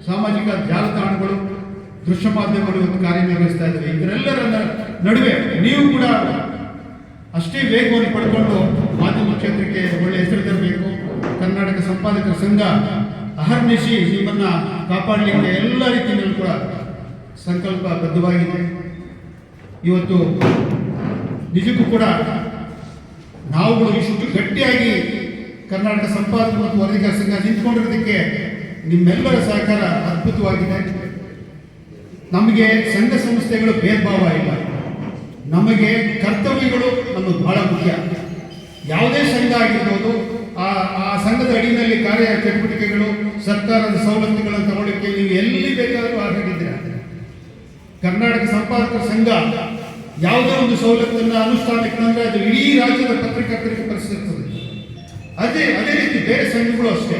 ಸಾಮಾಜಿಕ ಜಾಲತಾಣಗಳು, ದೃಶ್ಯ ಮಾಧ್ಯಮಗಳು ಇವತ್ತು ಕಾರ್ಯನಿರ್ವಹಿಸ್ತಾ ಇದ್ದಾವೆ. ಇದರೆಲ್ಲರ ನಡುವೆ ನೀವು ಕೂಡ ಅಷ್ಟೇ ವೇಗವನ್ನು ಪಡ್ಕೊಂಡು ಮಾಧ್ಯಮ ಕ್ಷೇತ್ರಕ್ಕೆ ಒಳ್ಳೆಯ ಹೆಸರು ತರಬೇಕು. ಕರ್ನಾಟಕ ಸಂಪಾದಕರ ಸಂಘ ಅಹರ್ನಿಶಿ ನಿಮ್ಮನ್ನು ಕಾಪಾಡಲಿಕ್ಕೆ ಎಲ್ಲ ರೀತಿಯಲ್ಲೂ ಕೂಡ ಸಂಕಲ್ಪ ಬದ್ಧವಾಗಿದೆ. ಇವತ್ತು ನಿಜಕ್ಕೂ ಕೂಡ ನಾವುಗಳು ಇಷ್ಟು ಗಟ್ಟಿಯಾಗಿ ಕರ್ನಾಟಕ ಸಂಪಾದಕ ಮತ್ತು ವರದಿಗಾರ ಸಂಘ ನಿಂತ್ಕೊಂಡಿರೋದಕ್ಕೆ ನಿಮ್ಮೆಲ್ಲರ ಸಹಕಾರ ಅದ್ಭುತವಾಗಿದೆ. ನಮಗೆ ಸಂಘ ಸಂಸ್ಥೆಗಳು ಭೇದ ಭಾವ ಇಲ್ಲ. ನಮಗೆ ಕರ್ತವ್ಯಗಳು ನಮಗೆ ಬಹಳ ಮುಖ್ಯ. ಯಾವುದೇ ಸಂಘ ಆಗಿರ್ಬೋದು, ಆ ಸಂಘದ ಅಡಿಯಲ್ಲಿ ಕಾರ್ಯ ಚಟುವಟಿಕೆಗಳು, ಸರ್ಕಾರದ ಸವಲತ್ತುಗಳನ್ನು ತಗೊಳ್ಳಿಕ್ಕೆ ನೀವು ಎಲ್ಲಿ ಬೇಕಾದರೂ ಆಗಾಗಿದ್ದೀರ. ಕರ್ನಾಟಕ ಸಂಪಾದಕರ ಸಂಘ ಯಾವುದೇ ಒಂದು ಸವಲತ್ತನ್ನು ಅನುಷ್ಠಾನಕ್ಕೆ ತಂದರೆ ಅದು ಇಡೀ ರಾಜ್ಯದ ಪತ್ರಕರ್ತರಿಗೆ ಪರಿಸ್ಥಿತಿ. ಅದೇ ರೀತಿ ಬೇರೆ ಸಂಘಗಳು ಅಷ್ಟೇ.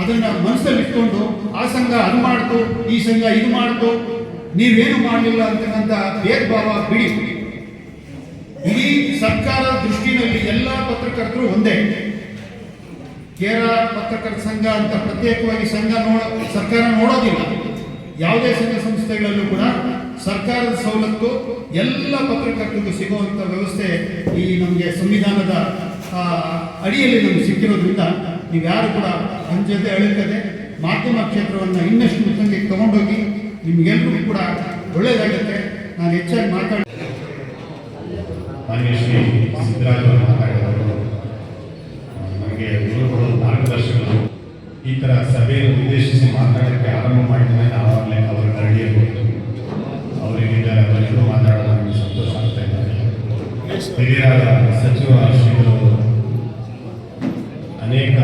ಅದನ್ನು ಮನಸ್ಸಲ್ಲಿ ಇಟ್ಕೊಂಡು ಆ ಸಂಘ ಅದು ಮಾಡ್ತು, ಈ ಸಂಘ ಇದು ಮಾಡ್ತು, ನೀವೇನು ಮಾಡಲಿಲ್ಲ ಅಂತಕ್ಕಂಥ ಭೇದ ಭಾವ ಬಿಡಿ. ಇಡೀ ಸರ್ಕಾರದ ದೃಷ್ಟಿನಲ್ಲಿ ಎಲ್ಲ ಪತ್ರಕರ್ತರು ಒಂದೇ. ಕೇರಳ ಪತ್ರಕರ್ತರ ಸಂಘ ಅಂತ ಪ್ರತ್ಯೇಕವಾಗಿ ಸರ್ಕಾರ ನೋಡೋದಿಲ್ಲ. ಯಾವುದೇ ಸಂಘ ಸಂಸ್ಥೆಗಳಲ್ಲೂ ಕೂಡ ಸರ್ಕಾರದ ಸವಲತ್ತು ಎಲ್ಲ ಪತ್ರಕರ್ತರಿಗೂ ಸಿಗುವಂಥ ವ್ಯವಸ್ಥೆ ಈ ನಮಗೆ ಸಂವಿಧಾನದ ಅಡಿಯಲ್ಲಿ ನಮ್ಗೆ ಸಿಕ್ಕಿರೋದ್ರಿಂದ ನೀವ್ಯಾರು ಕೂಡ ಅಂಜದೆ ಅಳುಕದೆ ಮಾಧ್ಯಮ ಕ್ಷೇತ್ರವನ್ನು ಇನ್ನಷ್ಟು ಮುಂದೆ ತಗೊಂಡೋಗಿ ನಿಮಗೆಲ್ಲರಿಗೂ ಕೂಡ ಒಳ್ಳೆಯದಾಗುತ್ತೆ. ನಾನು ಹೆಚ್ಚಾಗಿ ಮಾತಾಡಿ ಮಾನ್ಯ ಶ್ರೀ ಸಿದ್ದರಾಜ್ ಅವರು ಮಾತಾಡಿದವರು ನಮಗೆ ಗುರುಗಳು ಮಾರ್ಗದರ್ಶಕರು. ಈ ಥರ ಸಭೆಯನ್ನು ಉದ್ದೇಶಿಸಿ ಮಾತಾಡೋಕ್ಕೆ ಆರಂಭ ಮಾಡಿದ ಮೇಲೆ ಆವಾಗಲೇ ಅವರ ಕರಡಿಯಬಹುದು ಅವರಿಗಿದ್ದಾರೆ ಅವರೆಲ್ಲರೂ ಮಾತಾಡೋದು ನಮಗೆ ಸಂತೋಷ ಆಗ್ತಾ ಇದ್ದಾರೆ. ಹಿರಿಯರಾದ ಸಚಿವ ಶ್ರೀಗಳು ಅನೇಕ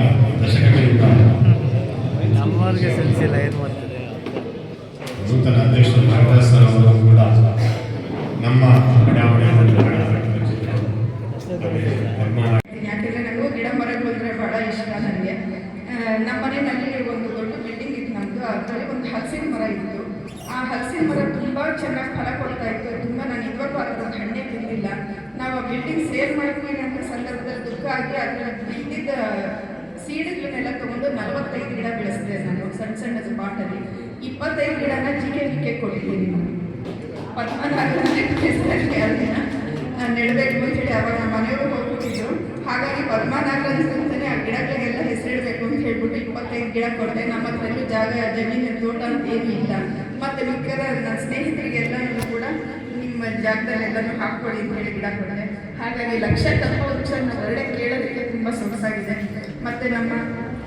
ದಶಕಗಳಿಂದ ನೂತನ ಅಧ್ಯಕ್ಷರು ನಾಗರಾಜ್ ಸರ್ ಅವರು ಕೂಡ ನಮ್ಮ ಬಡಾವಣೆಯಲ್ಲಿ ಯಾಕೆಂದರೆ ನನಗೂ ಗಿಡ ಮರಗಳು ಅಂದರೆ ಭಾಳ ಇಷ್ಟ ನನಗೆ. ನಮ್ಮ ಮನೆಯಲ್ಲಿ ಒಂದು ದೊಡ್ಡ ಬಿಲ್ಡಿಂಗ್ ಇತ್ತು ನಮ್ಮದು. ಅದರಲ್ಲಿ ಒಂದು ಹಲಸಿನ ಮರ ಇತ್ತು. ಆ ಹಲಸಿನ ಮರ ತುಂಬ ಚೆನ್ನಾಗಿ ಫಲ ಕೊಡ್ತಾ ಇತ್ತು. ತುಂಬ ನಾನು ಇದುವರೆಗೂ ಅದರದ್ದು ಹಣ್ಣೆ ತಿಂದಿಲ್ಲ. ನಾವು ಆ ಬಿಲ್ಡಿಂಗ್ ಸೇಲ್ ಮಾಡ್ತೀವಿ ಅಂತ ಸಂದರ್ಭದಲ್ಲಿ ದುಃಖ ಆಗಿ ಅದರ ಬಿದ್ದಿದ್ದ ಸೀಡ್ಗಳನ್ನೆಲ್ಲ ತೊಗೊಂಡು 45 ಗಿಡ ಬೆಳೆಸಿದೆ ನಾನು ಸಣ್ಣ ಸಣ್ಣದು ಪಾಟಲ್ಲಿ. 25 ಗಿಡನ ಜಿಕೆ ಕೊಟ್ಟಿದ್ದೀನಿ ನಾನು. ಪದ್ಮನಾಭ ಹೆಸರಲ್ಲಿ ಅದನ್ನ ನೆಡಬೇಕು ಅಂತೇಳಿ ಅವಾಗ ನಮ್ಮ ಮನೆಯವರು ಹೋಗ್ಬಿಟ್ಟಿದ್ರು. ಹಾಗಾಗಿ ಪದ್ಮನಾಭರಾಜ್ ಅಂತಲೇ ಆ ಗಿಡಗಳಿಗೆಲ್ಲ ಹೆಸರಿಡಬೇಕು ಅಂತ ಹೇಳ್ಬಿಟ್ಟು 25 ಗಿಡ ಕೊಟ್ಟೆ. ನಮ್ಮ ಹತ್ರಲ್ಲೂ ಜಮೀನು ತೋಟ ಅಂತ ಏನೂ ಇಲ್ಲ. ಮತ್ತು ಮಿಕ್ಕದ ನನ್ನ ಸ್ನೇಹಿತರಿಗೆಲ್ಲನೂ ಕೂಡ ನಿಮ್ಮ ಜಾಗದಲ್ಲೆಲ್ಲನೂ ಹಾಕ್ಕೊಡಿ ಅಂತ ಹೇಳಿ ಗಿಡ ಕೊಟ್ಟೆ. ಹಾಗಾಗಿ ಲಕ್ಷ ಕಲ್ಪವೃಕ್ಷ ಹೊರಗಡೆ ಕೇಳೋದಕ್ಕೆ ತುಂಬ ಸೊಗಸಾಗಿದೆ. ಮತ್ತು ನಮ್ಮ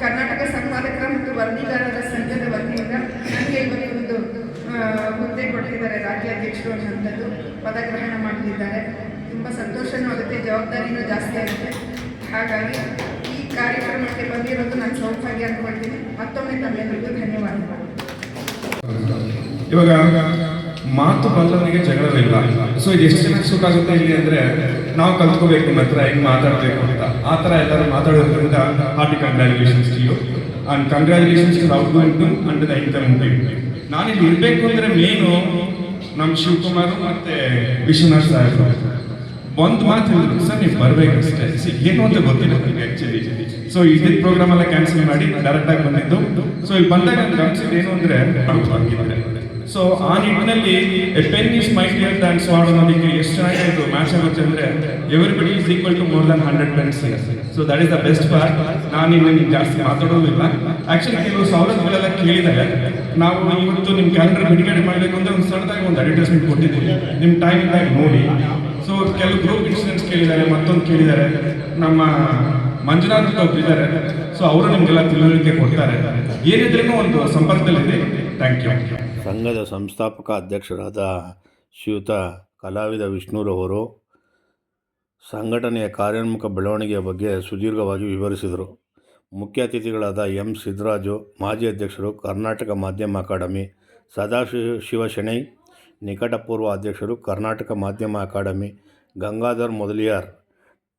ಕರ್ನಾಟಕ ಸಂಪಾದಕರ ಮತ್ತು ವರದಿಗಾರರ ಸಂಘದ ವತಿಯಿಂದ ನನಗೆ ಇವತ್ತು ಒಂದು ಹುದ್ದೆ ಕೊಟ್ಟಿದ್ದಾರೆ, ರಾಜ್ಯಾಧ್ಯಕ್ಷರು ಅನ್ನುವಂಥದ್ದು ಪದಗ್ರಹಣ ಮಾಡಲಿದ್ದಾರೆ. ತುಂಬ ಸಂತೋಷನೂ ಆಗುತ್ತೆ, ಜವಾಬ್ದಾರಿನೂ ಜಾಸ್ತಿ ಆಗುತ್ತೆ. ಹಾಗಾಗಿ ಈ ಕಾರ್ಯಕ್ರಮಕ್ಕೆ ಬಂದಿರೋದು ನಾನು ಸೌಭಾಗ್ಯ ಅಂದ್ಕೊಳ್ತೀನಿ. ಮತ್ತೊಮ್ಮೆ ತಮ್ಮೆಲ್ಲರಿಗೂ ಧನ್ಯವಾದಗಳು. ಇವಾಗ ಮಾತು ಬಲ್ಲವನಿಗೆ ಜಗಳವಿಲ್ಲ. ಸೊ ಇದು ಎಷ್ಟು ಚೆನ್ನಾಗಿ ಸುಖ ಆಗುತ್ತೆ ಇಲ್ಲಿ ಅಂದರೆ ನಾವು ಕಲ್ತ್ಕೋಬೇಕು ನಿಮ್ಮ ಹತ್ರ ಹೆಂಗೆ ಮಾತಾಡಬೇಕು ಅಂತ. ಆ ಥರ ಎಲ್ಲರೂ ಮಾತಾಡೋದ್ರಿಂದ hearty congratulations to you and congratulations to outgoing to and the incoming team. ನಾನಿಲ್ಲಿ ಇರಬೇಕು ಅಂದರೆ ಮೇನು ನಮ್ಮ ಶಿವಕುಮಾರ್ ಮತ್ತು ವಿಶ್ವನಾಥ್ ಸಾಹೇಬ್ ಒಂದು ಮಾತು ಹೇಳಿದ್ರು, ಸರ್ ನೀವು ಬರಬೇಕಷ್ಟೇ. ಏನು ಅಂತ ಗೊತ್ತಿಲ್ಲ ನನಗೆ ಆ್ಯಕ್ಚುಲಿ. ಸೊ ಇದಿದ್ದ ಪ್ರೋಗ್ರಾಮ್ ಎಲ್ಲ ಕ್ಯಾನ್ಸಲ್ ಮಾಡಿ ಡೈರೆಕ್ಟಾಗಿ ಬಂದಿದ್ದು. ಸೊ ಇಲ್ಲಿ ಬಂದಾಗ ನನಗೆ ಅನ್ಸಿದ್ದು ಏನು ಅಂದರೆ ಆಗಿದ್ರೆ. ಸೊ ಆ ನಿಟ್ಟಿನಲ್ಲಿ a pen is mightier than sword ಅನ್ನೋದಕ್ಕೆ ಎಷ್ಟು ಚೆನ್ನಾಗಿ ಮ್ಯಾಚ್ ಆಗುತ್ತೆ ಅಂದರೆ everybody is equal to more than 100 pens. So that is the best part. ನಾನು ಇನ್ನು ಜಾಸ್ತಿ ಮಾತಾಡೋದಿಲ್ಲ. ಆ್ಯಕ್ಚುಲಿ ಕೆಲವು ಸವಲತ್ತುಗಳೆಲ್ಲ ಕೇಳಿದರೆ ನಾವು ಇವತ್ತು ನಿಮ್ಮ ಕ್ಯಾಲೆಂಡರ್ ಬಿಡುಗಡೆ ಮಾಡಬೇಕು ಅಂದರೆ ಒಂದು ಸಣ್ಣದಾಗಿ ಒಂದು ಅಡ್ವರ್ಟೈಸ್ಮೆಂಟ್ ಕೊಟ್ಟಿದ್ದೀವಿ, ನಿಮ್ಮ ಟೈಮ್ ಇದ್ದಾಗ ನೋಡಿ. ಸೊ ಕೆಲವು ಗ್ರೂಪ್ ಇನ್ಸಿಡೆಂಟ್ಸ್ ಕೇಳಿದ್ದಾರೆ, ಮತ್ತೊಂದು ಕೇಳಿದ್ದಾರೆ. ನಮ್ಮ ಮಂಜುನಾಥ್ ಒಬ್ರು ಇದ್ದಾರೆ. ಸೊ ಅವರು ನಿಮಗೆಲ್ಲ ತಿಳುವಳಿಕೆ ಕೊಡ್ತಾರೆ. ಏನಿದ್ರೂ ಒಂದು ಸಂಪರ್ಕದಲ್ಲಿದೆ. Thank you. ಸಂಘದ ಸಂಸ್ಥಾಪಕ ಅಧ್ಯಕ್ಷರಾದ ಶ್ರೀಯುತ ಕಲಾವಿದ ವಿಷ್ಣುರವರು ಸಂಘಟನೆಯ ಕಾರ್ಯೋನ್ಮುಖ ಬೆಳವಣಿಗೆಯ ಬಗ್ಗೆ ಸುದೀರ್ಘವಾಗಿ ವಿವರಿಸಿದರು. ಮುಖ್ಯ ಅತಿಥಿಗಳಾದ ಎಂ ಸಿದ್ದರಾಜು, ಮಾಜಿ ಅಧ್ಯಕ್ಷರು, ಕರ್ನಾಟಕ ಮಾಧ್ಯಮ ಅಕಾಡೆಮಿ, ಸದಾಶಿವ ಶೆಣೈ, ನಿಕಟಪೂರ್ವ ಅಧ್ಯಕ್ಷರು, ಕರ್ನಾಟಕ ಮಾಧ್ಯಮ ಅಕಾಡೆಮಿ, ಗಂಗಾಧರ್ ಮೊದಲಿಯಾರ್,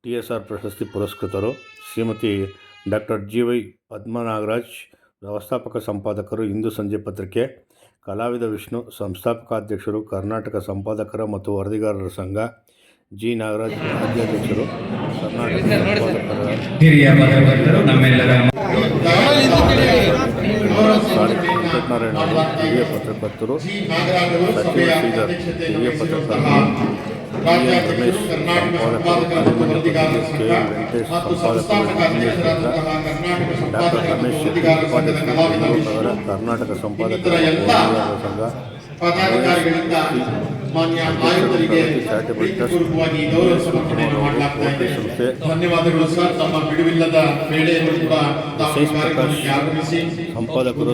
TSR ಪ್ರಶಸ್ತಿ ಪುರಸ್ಕೃತರು, ಶ್ರೀಮತಿ ಡಾಕ್ಟರ್ GY ಪದ್ಮನಾಗರಾಜ್, ವ್ಯವಸ್ಥಾಪಕ ಸಂಪಾದಕರು, ಹಿಂದೂ ಸಂಜೆ ಪತ್ರಿಕೆ, ಕಲಾವಿದ ವಿಷ್ಣು, ಸಂಸ್ಥಾಪಕ ಅಧ್ಯಕ್ಷರು, ಕರ್ನಾಟಕ ಸಂಪಾದಕರ ಮತ್ತು ವರದಿಗಾರರ ಸಂಘ, G. ನಾಗರಾಜ್, ರಾಜ್ಯಾಧ್ಯಕ್ಷರು, ಕರ್ನಾಟಕ ಸಂಪಾದಕರ ಹಿರಿಯ ಪತ್ರಕರ್ತರು, ನಮ್ಮೆಲ್ಲರ ವೆಂಕಟನಾರಾಯಣ ಅವರು, ಹಿರಿಯ ಪತ್ರಕರ್ತರು, ಸಚಿವ ಶ್ರೀಧರ್, ಹಿರಿಯ ಪತ್ರಕರ್ತರು, ರಮೇಶ್ ಸಂಪಾದಕರು, ವೆಂಕಟೇಶ್ ಸಂಪಾದಕರು, ಡಾಕ್ಟರ್ ರಮೇಶ್ ಅವರ ಕರ್ನಾಟಕ ಸಂಪಾದಕರ ಸಂಘ, ಪದಾಧಿಕಾರಿಗಳಿಂದ ಮಾನ್ಯ ಆಯುಕ್ತರಿಗೆ ಪೂರ್ವಕವಾಗಿ ಗೌರವ ಸಮರ್ಪಣೆಯನ್ನು ಮಾಡಲಾಗ್ತಾ ಇದೆ. ಧನ್ಯವಾದಗಳು ಸರ್. ತಮ್ಮ ಬಿಡುವಿಲ್ಲದ ವೇಳೆಯನ್ನು ಕೂಡ ತಾವು ಕಾರ್ಯಕ್ರಮಕ್ಕೆ ಆಗಮಿಸಿ ಸಂಪಾದಕರು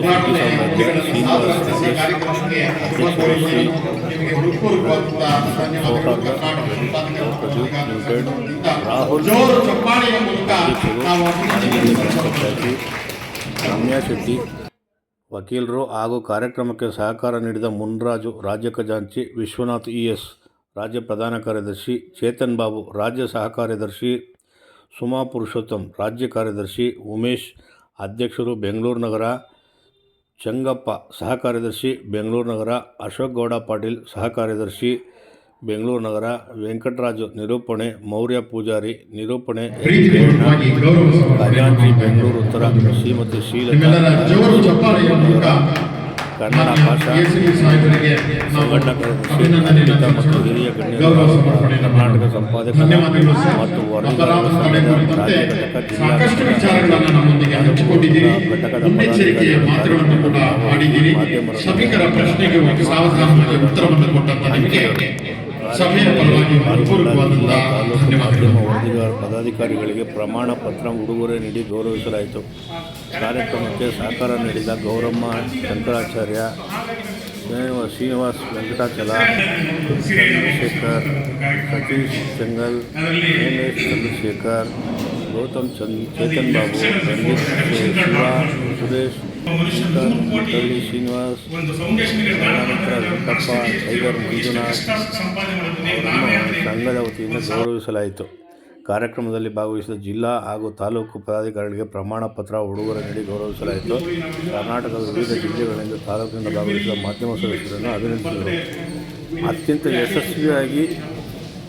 ಕಾರ್ಯಕ್ರಮಕ್ಕೆ ನಿಮಗೆ ಹೃತ್ಪೂರ್ವಕವಾದ ಧನ್ಯವಾದಗಳು. ಕರ್ನಾಟಕ ಸಂಪಾದಕರ ರಾಹುಲ್, ಜೋರು ಚಪ್ಪಾಳೆಯ ಮೂಲಕ ನಾವು ರಮ್ಯಾ ಶೆಟ್ಟಿ ವಕೀಲರು ಹಾಗೂ ಕಾರ್ಯಕ್ರಮಕ್ಕೆ ಸಹಕಾರ ನೀಡಿದ ಮುನ್ರಾಜು, ರಾಜ್ಯ ಖಜಾಂಚಿ, ವಿಶ್ವನಾಥ್ ES, ರಾಜ್ಯ ಪ್ರಧಾನ ಕಾರ್ಯದರ್ಶಿ, ಚೇತನ್ ಬಾಬು, ರಾಜ್ಯ ಸಹ ಕಾರ್ಯದರ್ಶಿ, ಸುಮಾ ಪುರುಷೋತ್ತಮ್, ರಾಜ್ಯ ಕಾರ್ಯದರ್ಶಿ, ಉಮೇಶ್, ಅಧ್ಯಕ್ಷರು, ಬೆಂಗಳೂರು ನಗರ ಚಂಗಪ್ಪ ಸಹ ಕಾರ್ಯದರ್ಶಿ ಬೆಂಗಳೂರು ನಗರ, ಅಶೋಕ್ ಗೌಡ ಪಾಟೀಲ್ ಸಹ ಕಾರ್ಯದರ್ಶಿ ಬೆಂಗಳೂರು ನಗರ, ವೆಂಕಟರಾಜು ನಿರೂಪಣೆ, ಮೌರ್ಯ ಪೂಜಾರಿ ನಿರೂಪಣೆ, ಪ್ರೀತಿಪೂರ್ವಕವಾಗಿ ಗೌರವ ಖಜಾಂಚಿ ಬೆಂಗಳೂರು ಉತ್ತರ ಶ್ರೀಮತಿ ಶ್ರೀಲತಾ, ನಿಮ್ಮೆಲ್ಲರ ಜೋರು ಚಪ್ಪಾಳೆಯ ಮೂಲಕ ಕನ್ನಡ ಭಾಷಾ ಎಸಿಬಿ ಸಾಹೇಬರಿಗೆ ನಾವು ಸಂಘಟನಾ ಕಾರ್ಯದರ್ಶಿ ಅಭಿನಂದನೆಯನ್ನು ಮತ್ತು ಹಿರಿಯ ಗಣ್ಯರು, ಗೌರವ ಸಮರ್ಪಣೆಯನ್ನು ಕರ್ನಾಟಕ ಸಂಪಾದಕ ಧನ್ಯವಾದಗಳು ಸರ್. ಮತ್ತು ಅಪರಾಧ ತಡೆ ಕುರಿತಂತೆ ರಾಜ್ಯ ಘಟಕ ಸಾಕಷ್ಟು ವಿಚಾರಗಳನ್ನು ನಮ್ಮೊಂದಿಗೆ ಹಂಚಿಕೊಂಡಿದ್ದೀರಿ. ಮುನ್ನೆಚ್ಚರಿಕೆಯ ಮಾತುಗಳನ್ನು ಕೂಡ ಆಡಿದ್ದೀರಿ. ಸಭಿಕರ ಪ್ರಶ್ನೆಗೆ ಸಾವಧಾನವಾಗಿ ಉತ್ತರವನ್ನು ಕೊಟ್ಟಂತ ನಿಮಗೆ ಸಭೆಯ ಪರವಾಗಿ ಹೃತ್ಪೂರ್ವಕವಾದಂತಹ ಧನ್ಯವಾದಗಳು. ವರದಿಗಾರ ಪದಾಧಿಕಾರಿಗಳಿಗೆ ಪ್ರಮಾಣ ಪತ್ರ ಉಡುಗೊರೆ ನೀಡಿ ಗೌರವಿಸಲಾಯಿತು. ಕಾರ್ಯಕ್ರಮಕ್ಕೆ ಸಹಕಾರ ನೀಡಿದ ಗೌರಮ್ಮ ಶಂಕರಾಚಾರ್ಯ, ಶ್ರೀನಿವಾಸ್ ವೆಂಕಟಾಚಲ, ಚಂದ್ರಶೇಖರ್, ಸತೀಶ್ ಚೆಂಗಲ್, ನೇಮೇಶ್ ಚಂದ್ರಶೇಖರ್, ಗೌತಮ್ ಚೇತನ್ ಬಾಬು, ರಂಜಿತ್ ಶಿವ, ಸುರೇಶ್ ಮುತ್ತಳ್ಳಿ ಶ್ರೀನಿವಾಸ್, ವೆಂಕಟಪ್ಪ, ಟೈಗರ್ ಮಂಜುನಾಥ್ ಅವರನ್ನು ಸಂಘದ ವತಿಯಿಂದ ಗೌರವಿಸಲಾಯಿತು. ಕಾರ್ಯಕ್ರಮದಲ್ಲಿ ಭಾಗವಹಿಸಿದ ಜಿಲ್ಲಾ ಹಾಗೂ ತಾಲೂಕು ಪದಾಧಿಕಾರಿಗಳಿಗೆ ಪ್ರಮಾಣ ಪತ್ರ ಉಡುಗೊರೆ ನೀಡಿ ಗೌರವಿಸಲಾಯಿತು. ಕರ್ನಾಟಕದ ವಿವಿಧ ಜಿಲ್ಲೆಗಳಿಂದ ತಾಲೂಕಿನಿಂದ ಭಾಗವಹಿಸಿದ ಮಾಧ್ಯಮ ಸದಸ್ಯರನ್ನು ಅಭಿನಂದಿಸಿದರು. ಅತ್ಯಂತ ಯಶಸ್ವಿಯಾಗಿ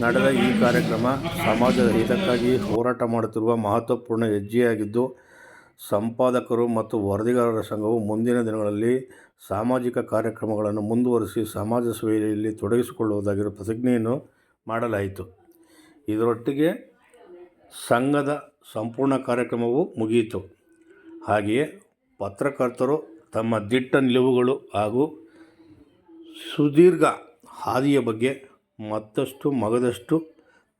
ನಡೆದ ಈ ಕಾರ್ಯಕ್ರಮ ಸಮಾಜದ ಹಿತಕ್ಕಾಗಿ ಹೋರಾಟ ಮಾಡುತ್ತಿರುವ ಮಹತ್ವಪೂರ್ಣ ಹೆಜ್ಜೆಯಾಗಿದ್ದು, ಸಂಪಾದಕರು ಮತ್ತು ವರದಿಗಾರರ ಸಂಘವು ಮುಂದಿನ ದಿನಗಳಲ್ಲಿ ಸಾಮಾಜಿಕ ಕಾರ್ಯಕ್ರಮಗಳನ್ನು ಮುಂದುವರಿಸಿ ಸಮಾಜ ಸೇವೆಯಲ್ಲಿ ತೊಡಗಿಸಿಕೊಳ್ಳುವುದಾಗಿರುವ ಪ್ರತಿಜ್ಞೆಯನ್ನು ಮಾಡಲಾಯಿತು. ಇದರೊಟ್ಟಿಗೆ ಸಂಘದ ಸಂಪೂರ್ಣ ಕಾರ್ಯಕ್ರಮವು ಮುಗಿಯಿತು. ಹಾಗೆಯೇ ಪತ್ರಕರ್ತರು ತಮ್ಮ ದಿಟ್ಟ ನಿಲುವುಗಳು ಹಾಗೂ ಸುದೀರ್ಘ ಹಾದಿಯ ಬಗ್ಗೆ ಮತ್ತಷ್ಟು ಮಗದಷ್ಟು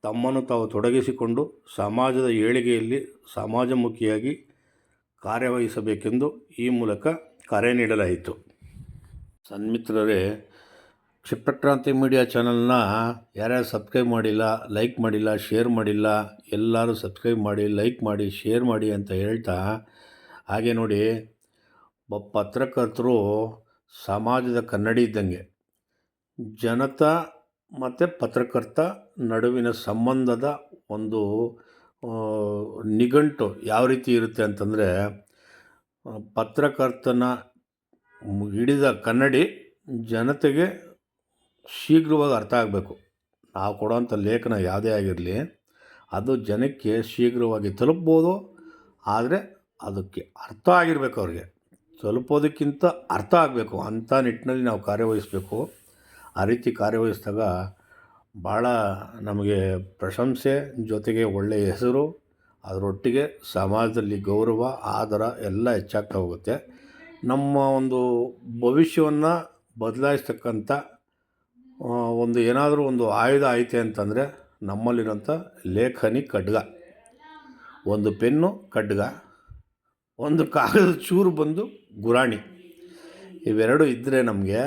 ತಮ್ಮನ್ನು ತಾವು ತೊಡಗಿಸಿಕೊಂಡು ಸಮಾಜದ ಏಳಿಗೆಯಲ್ಲಿ ಸಮಾಜಮುಖಿಯಾಗಿ ಕಾರ್ಯವಹಿಸಬೇಕೆಂದು ಈ ಮೂಲಕ ಕರೆ ನೀಡಲಾಯಿತು. ಸನ್ಮಿತ್ರರೇ, ಕ್ಷಿಪ್ರಕ್ರಾಂತಿ ಮೀಡಿಯಾ ಚಾನಲ್ನ ಯಾರ್ಯಾರು ಸಬ್ಸ್ಕ್ರೈಬ್ ಮಾಡಿಲ್ಲ, ಲೈಕ್ ಮಾಡಿಲ್ಲ, ಶೇರ್ ಮಾಡಿಲ್ಲ, ಎಲ್ಲರೂ ಸಬ್ಸ್ಕ್ರೈಬ್ ಮಾಡಿ, ಲೈಕ್ ಮಾಡಿ, ಶೇರ್ ಮಾಡಿ ಅಂತ ಹೇಳ್ತಾ, ಹಾಗೆ ನೋಡಿ, ಪತ್ರಕರ್ತರು ಸಮಾಜದ ಕನ್ನಡಿ ಇದ್ದಂಗೆ. ಜನತಾ ಮತ್ತು ಪತ್ರಕರ್ತ ನಡುವಿನ ಸಂಬಂಧದ ಒಂದು ನಿಘಂಟು ಯಾವ ರೀತಿ ಇರುತ್ತೆ ಅಂತಂದರೆ, ಪತ್ರಕರ್ತನ ಹಿಡಿದ ಕನ್ನಡಿ ಜನತೆಗೆ ಶೀಘ್ರವಾಗಿ ಅರ್ಥ ಆಗಬೇಕು. ನಾವು ಕೊಡೋಂಥ ಲೇಖನ ಯಾವುದೇ ಆಗಿರಲಿ, ಅದು ಜನಕ್ಕೆ ಶೀಘ್ರವಾಗಿ ತಲುಪ್ಬೋದು. ಆದರೆ ಅದಕ್ಕೆ ಅರ್ಥ ಆಗಿರಬೇಕು. ಅವ್ರಿಗೆ ತಲುಪೋದಕ್ಕಿಂತ ಅರ್ಥ ಆಗಬೇಕು. ಅಂಥ ನಿಟ್ಟಿನಲ್ಲಿ ನಾವು ಕಾರ್ಯವಹಿಸಬೇಕು. ಆ ರೀತಿ ಕಾರ್ಯವಹಿಸಿದಾಗ ಭಾಳ ನಮಗೆ ಪ್ರಶಂಸೆ ಜೊತೆಗೆ ಒಳ್ಳೆಯ ಹೆಸರು, ಅದರೊಟ್ಟಿಗೆ ಸಮಾಜದಲ್ಲಿ ಗೌರವ, ಆದರ ಎಲ್ಲ ಹೆಚ್ಚಾಗ್ತಾ ಹೋಗುತ್ತೆ. ನಮ್ಮ ಒಂದು ಭವಿಷ್ಯವನ್ನು ಬದಲಾಯಿಸ್ತಕ್ಕಂಥ ಒಂದು ಏನಾದರೂ ಒಂದು ಆಯುಧ ಐತೆ ಅಂತಂದರೆ ನಮ್ಮಲ್ಲಿರೋಂಥ ಲೇಖನಿ ಖಡ್ಗ, ಒಂದು ಪೆನ್ನು ಖಡ್ಗ, ಒಂದು ಕಾಗದ ಚೂರು ಬಂದು ಗುರಾಣಿ. ಇವೆರಡು ಇದ್ದರೆ ನಮಗೆ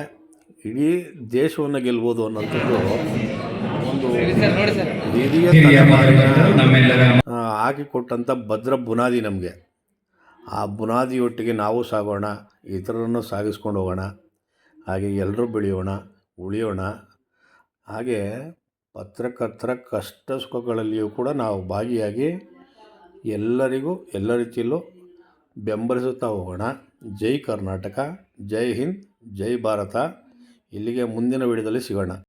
ಇಡೀ ದೇಶವನ್ನು ಗೆಲ್ಬೋದು ಅನ್ನೋಂಥದ್ದು ಒಂದು ಹಿರಿಯ ಹಾಕಿಕೊಟ್ಟಂಥ ಭದ್ರ ಬುನಾದಿ ನಮಗೆ. ಆ ಬುನಾದಿಯೊಟ್ಟಿಗೆ ನಾವು ಸಾಗೋಣ, ಇತರರನ್ನು ಸಾಗಿಸ್ಕೊಂಡು ಹೋಗೋಣ. ಹಾಗೆ ಎಲ್ಲರೂ ಬೆಳೆಯೋಣ, ಉಳಿಯೋಣ. ಹಾಗೆ ಪತ್ರಕರ್ತರ ಕಷ್ಟ ಸುಖಗಳಲ್ಲಿಯೂ ಕೂಡ ನಾವು ಭಾಗಿಯಾಗಿ ಎಲ್ಲರಿಗೂ ಎಲ್ಲ ರೀತಿಯಲ್ಲೂ ಬೆಂಬಲಿಸುತ್ತಾ ಹೋಗೋಣ. ಜೈ ಕರ್ನಾಟಕ, ಜೈ ಹಿಂದ್, ಜೈ ಭಾರತ. ಇಲ್ಲಿಗೆ ಮುಂದಿನ ವಿಡಿಯೋದಲ್ಲಿ ಸಿಗೋಣ.